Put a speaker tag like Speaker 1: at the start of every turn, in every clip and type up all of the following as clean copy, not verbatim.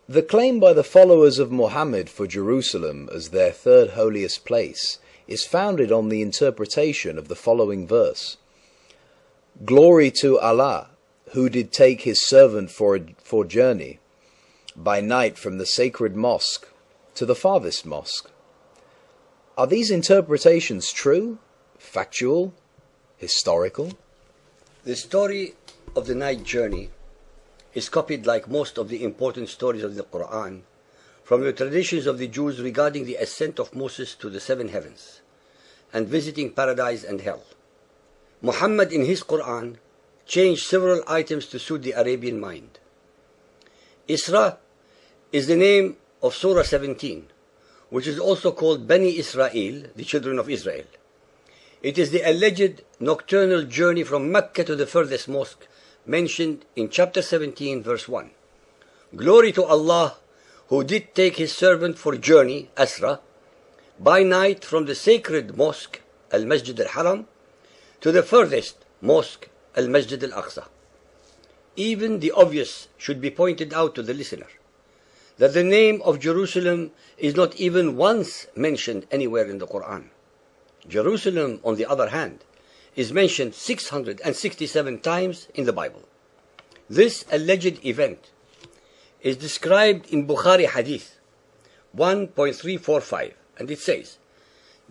Speaker 1: The claim by the followers of Muhammad for Jerusalem as their third holiest place is founded on the interpretation of the following verse. Glory to Allah, who did take his servant for journey by night from the sacred mosque to the farthest mosque. Are these interpretations true, factual, historical?
Speaker 2: The story of the night journey is copied, like most of the important stories of the Quran, from the traditions of the Jews regarding the ascent of Moses to the seven heavens and visiting paradise and hell. Muhammad in his Quran changed several items to suit the Arabian mind. Isra is the name of Surah 17, which is also called Bani Israel, the children of Israel. It is the alleged nocturnal journey from Mecca to the furthest mosque mentioned in chapter 17, verse 1. Glory to Allah, who did take his servant for journey, Asra, by night from the sacred mosque, Al-Masjid al-Haram, to the furthest mosque, Al-Masjid al-Aqsa. Even the obvious should be pointed out to the listener, that the name of Jerusalem is not even once mentioned anywhere in the Quran. Jerusalem, on the other hand, is mentioned 667 times in the Bible. This alleged event is described in Bukhari Hadith 1.345, and it says,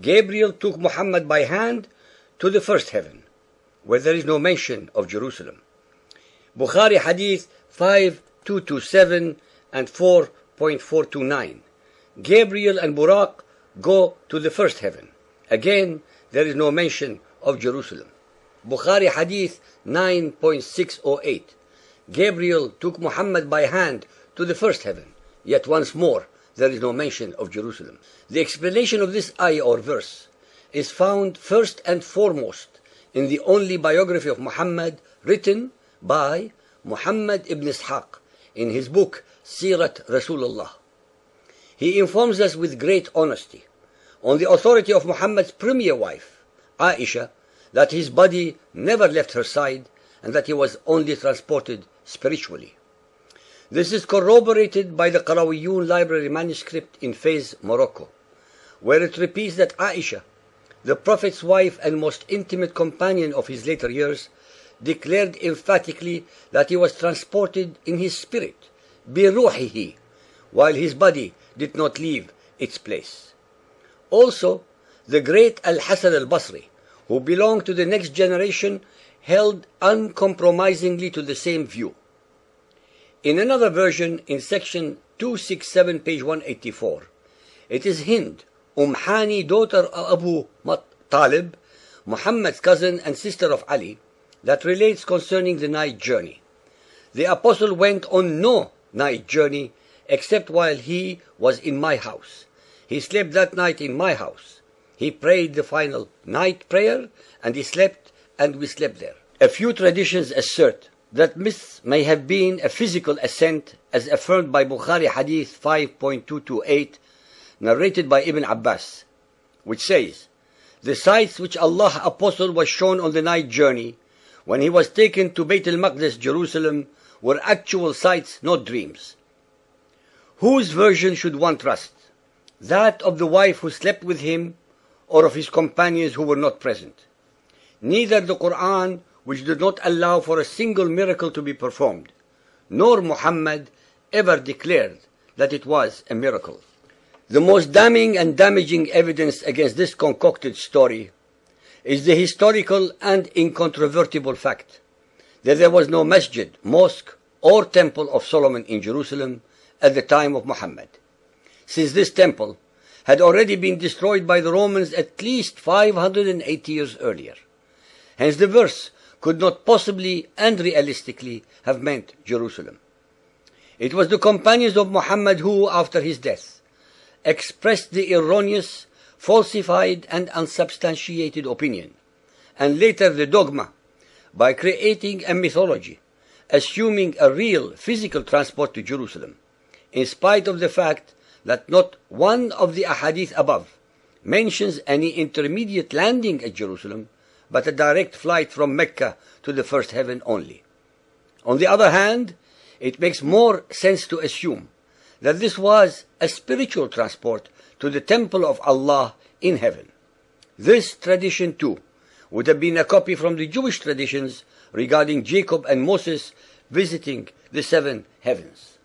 Speaker 2: Gabriel took Muhammad by hand to the first heaven, where there is no mention of Jerusalem. Bukhari Hadith 5227 and 4.429. Gabriel and Buraq go to the first heaven. Again, there is no mention of Jerusalem. Bukhari Hadith 9.608. Gabriel took Muhammad by hand to the first heaven. Yet once more, there is no mention of Jerusalem. The explanation of this ayah or verse is found first and foremost in the only biography of Muhammad written by Muhammad ibn Ishaq in his book Sirat Rasulullah. He informs us with great honesty, on the authority of Muhammad's premier wife, Aisha, that his body never left her side and that he was only transported spiritually. This is corroborated by the Qarawiyun library manuscript in Fez, Morocco, where it repeats that Aisha, the Prophet's wife and most intimate companion of his later years, declared emphatically that he was transported in his spirit, biruhihi, while his body did not leave its place. Also, the great Al-Hasan al-Basri, who belonged to the next generation, held uncompromisingly to the same view. In another version, in section 267, page 184, it is Hind, Hani, daughter of Abu Talib, Muhammad's cousin and sister of Ali, that relates concerning the night journey. The apostle went on no night journey except while he was in my house. He slept that night in my house. He prayed the final night prayer, and he slept, and we slept there. A few traditions assert that this may have been a physical ascent, as affirmed by Bukhari Hadith 5.228, narrated by Ibn Abbas, which says, the sights which Allah Apostle was shown on the night journey, when he was taken to Bayt al-Maqdis, Jerusalem, were actual sights, not dreams. Whose version should one trust? That of the wife who slept with him, or of his companions who were not present? Neither the Quran, which did not allow for a single miracle to be performed, nor Muhammad ever declared that it was a miracle. The most damning and damaging evidence against this concocted story is the historical and incontrovertible fact that there was no masjid, mosque, or temple of Solomon in Jerusalem at the time of Muhammad, since this temple had already been destroyed by the Romans at least 580 years earlier. Hence the verse could not possibly and realistically have meant Jerusalem. It was the companions of Muhammad who, after his death, expressed the erroneous, falsified and unsubstantiated opinion, and later the dogma, by creating a mythology, assuming a real physical transport to Jerusalem, in spite of the fact that not one of the ahadith above mentions any intermediate landing at Jerusalem, but a direct flight from Mecca to the first heaven only. On the other hand, it makes more sense to assume that this was a spiritual transport to the temple of Allah in heaven. This tradition too would have been a copy from the Jewish traditions regarding Jacob and Moses visiting the seven heavens.